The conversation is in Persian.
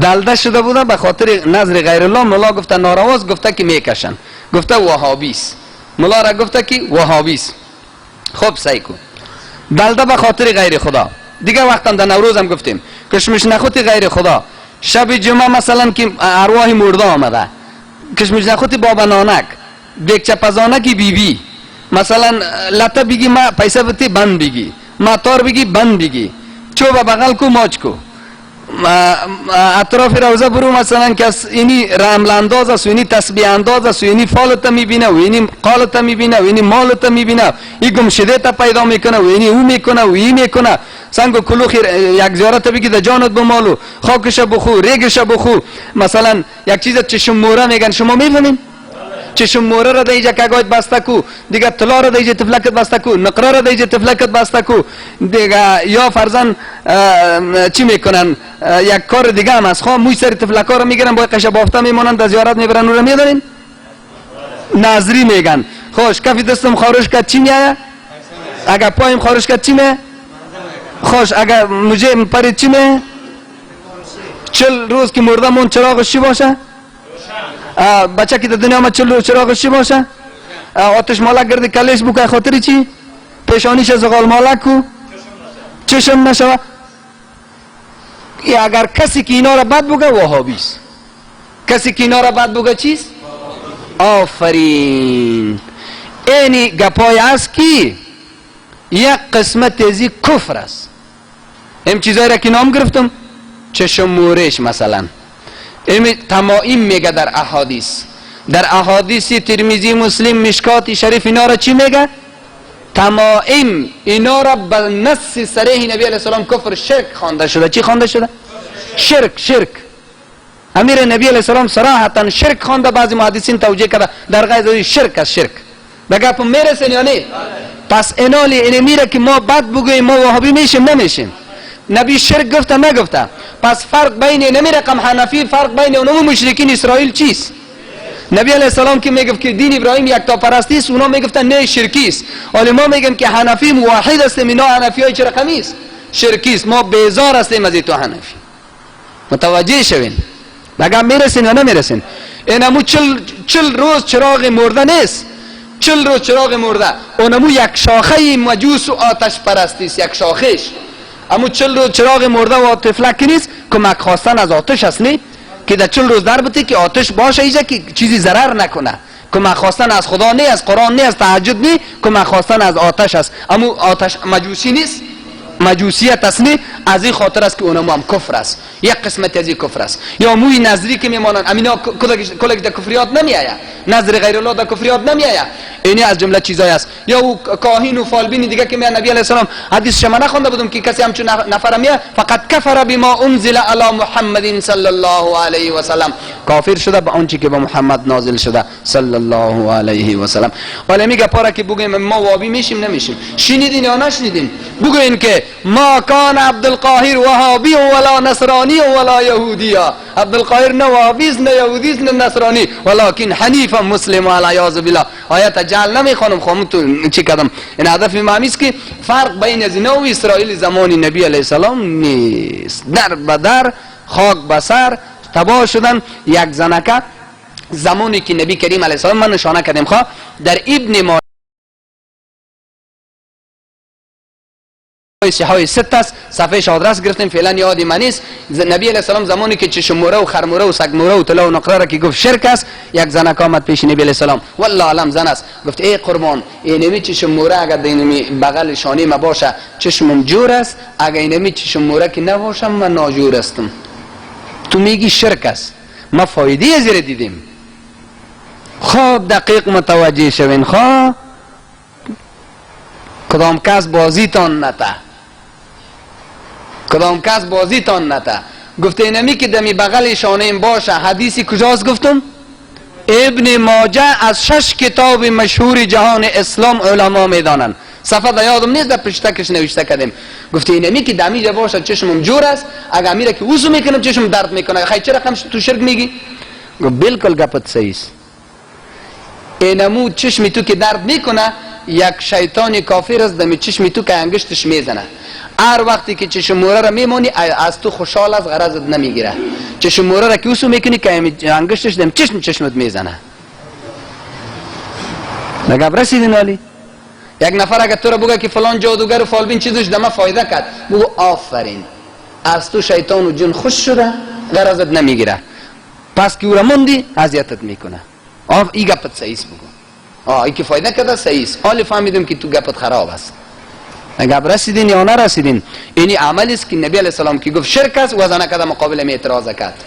دلده شده بوده به خاطر نظر غیر الله. ملا گفته نارواز، گفته که میکشن، گفته وهابیست. ملا را گفته که وهابیست. خب سعی کن دلده به خاطر غیر خدا. دیگه وقتا در نوروز هم گفتیم کشمش نخوت غیر خدا. شب جمعه مثلا که ارواح مرده آمده، کشمش نخوت بابا نانک، بیک چپزانه کی بیبی، مثلا لطه بگی ما پیسه بتی بند بگی، ما تار بگی بند بگی، چوبه بغل کو ماچ کو، اطراف روزه برو مثلا کس اینی رمل انداز است و اینی تسبیح انداز است و اینی فالت میبینه و اینی قالت میبینه و اینی مالت میبینه، این گمشده تا پیدا میکنه و اینی او میکنه و این میکنه. سنگ و کلوخ یک زیارت بگی در جانت بمالو، خاکش بخو، ریگش بخو. مثلا یک چیز چشم موره میگن، شما میفهمین؟ چشم موره را دیجا کگاید بسته کو، دیگه طلا را دیجا تفلکت بسته کو، نقره را دیجا تفلکت بسته کو، دیگه یا فرزن چی میکنن یک کار دیگه هم است، خواه موی سر تفلکا را میگیرن با قشه بافته میمونن در زیارت میبرن. او را میدارین نظری میگن. خوش کفی دستم خارش کرد چی میایه؟ اگر پایم خارش کرد چی میایه؟ خوش اگر مجھے پرید چی میایه؟ 40 روز که مرده مون چراغش چی باشه؟ بچه که در دنیا ما 40 روز چراغش چی باشه؟ آتش مالک گرده کلش بکه، خاطری چی؟ پیشانیش زغال مالک کو چشم نشوه. اگر کسی که اینا را بد بگه وهابیست، کسی که اینا را بد بگه چیست؟ آفرین. اینی گپای است که یک قسمت ازی کفر است. این چیزایی را که نام گرفتم، چشم مورش مثلا، این تمائیم میگه در احادیث، در احادیث ترمذی، مسلم، مشکات شریف اینا را چی میگه؟ تمائیم. اینا را به نص صریح نبی علیه السلام کفر شرک خوانده شده. چی خوانده شده؟ شرک. امیر نبی علیه السلام صراحتا شرک خوانده، بعضی محدثین توجیه کرده در غیر شرک از شرک. بگه پا میرسین یا نه؟ پس اینالی اینه میره که ما بد بگویم ما وهابی میشیم نمیشیم. نبی شرک گفته نگفته. پس فرق بین نمی رقم حنفی، فرق بین اونم مشرکین اسرائیل چیست؟ نبی علیه السلام که میگفت که دین ابراهیم یک تا پرستی است، اونا میگفتن نه شرکی است. ولی ما میگیم که حنفی موحد هستیم، اینا حنفی های چه رقمی است؟ شرکی است. ما بیزار هستیم از تو حنفی. متوجه شوین؟ بگم میرسین یا نمیرسین؟ اینمو 40 روز چراغ مرده نیست. 40 روز چراغ مرده اونمو یک شاخه مجوس و آتش پرستی است، یک شاخش. اما 40 روز چراغ مرده و تفلک نیست، کمک خواستن از آتش است. نه که در 40 روز در بده که آتش باشه ایجا که چیزی ضرر نکنه. کمک خواستن از خدا نه، از قرآن نه، از تهجد نه، کمک خواستن از آتش است. اما آتش مجوسی نیست، مجوسیت است. نه از این خاطر است که اونم هم کفر است، یک قسمت از این کفر است. یا موی نظری که میمانن امینا کلک در کفریات نمیآید، نظر غیر الله در کفریات نمیآید. اینی از جمله چیزایی است. یا او کاهین و فالبین دیگه که میان نبی علیه السلام حدیث شما نخونده بودم که کسی همچون نفر میاد فقط کفر بما انزل علی محمد صلی الله علیه و سلم، کافر شده به آنچه که به محمد نازل شده صلی الله علیه و سلم. ولی میگه پاره که بگیم ما وابی میشیم نمیشیم. شنیدین یا نشنیدین؟ بگوین که ما کان عبدالقاهر وهابی ولا نصرانی ولا یهودی. عبدالقاهر نه وهابی است نه یهودی است نه نصرانی، ولکن حنیف مسلم علیاذ بالله. آیت جعل نمیخوانم، خواهم تو چی کردم. این هدف امامی است که فرق بین از اینا و اسرائیل زمان نبی علیه السلام نیست. در بدر خاک بسر تباه شدن. یک زنکه زمانی که نبی کریم علیه السلام من نشانه کردیم خواه در ابن ما های 6 است، صفحه آدرس گرفتیم، فعلا یادی من نیست. نبی علیه السلام زمانی که چشم موره و خرموره و سگ موره و طلا و نقره را که گفت شرک است، یک زنک آمد پیش نبی علیه السلام، والله علم زن است، گفت ای قربان اینمی چشم موره اگر اینمی بغل شانه ما باشه چشمم جور است، اگر اینمی چشم موره که نباشم من ناجور هستم. تو میگی شرک است، ما فایده از این دیدیم. خوب دقیق متوجه شوین. خواه کدام کس بازی تان نته، کدام کس بازی تان نته. گفته اینمی که دمی بغل شانه این باشه. حدیثی کجاست گفتم؟ ابن ماجه از 6 کتاب مشهور جهان اسلام علما میدانن. صفحه یادم نیست، در پشتکش نوشته کردیم. گفته اینمی که دمی جا باشه چشمم جور است، اگر میره که وضو میکنم چشم درد میکنه. خیلی چرا رقم تو شرک میگی؟ گفت بالکل گپت صحیح است. اینمو چشمی تو که درد میکنه یک شیطان کافر است، دمی چشمی تو که انگشتش میزنه. هر وقتی که چشم موره را میمونی از تو خوشحال از غرضت نمیگیره. چشم موره را که وسو میکنی که انگشتش دم چشمت میزنه. نگاه رسیدین ولی یک نفر اگه تو را بگه که فلان جادوگر و فالبین چیزش دمه فایده کرد، بگو آفرین، از تو شیطان و جن خوش شده، غرضت نمیگیره. پس که او را موندی اذیتت میکنه. این گپت صحیح است بگو. ای که فایده کرده صحیح است. حالا فهمیدم که تو گپت خراب است. اگه رسیدین یا نرسیدین، اینی عملی است که نبی علیه السلام که گفت شرک است، وزنه کرده مقابل می اعتراض کرد.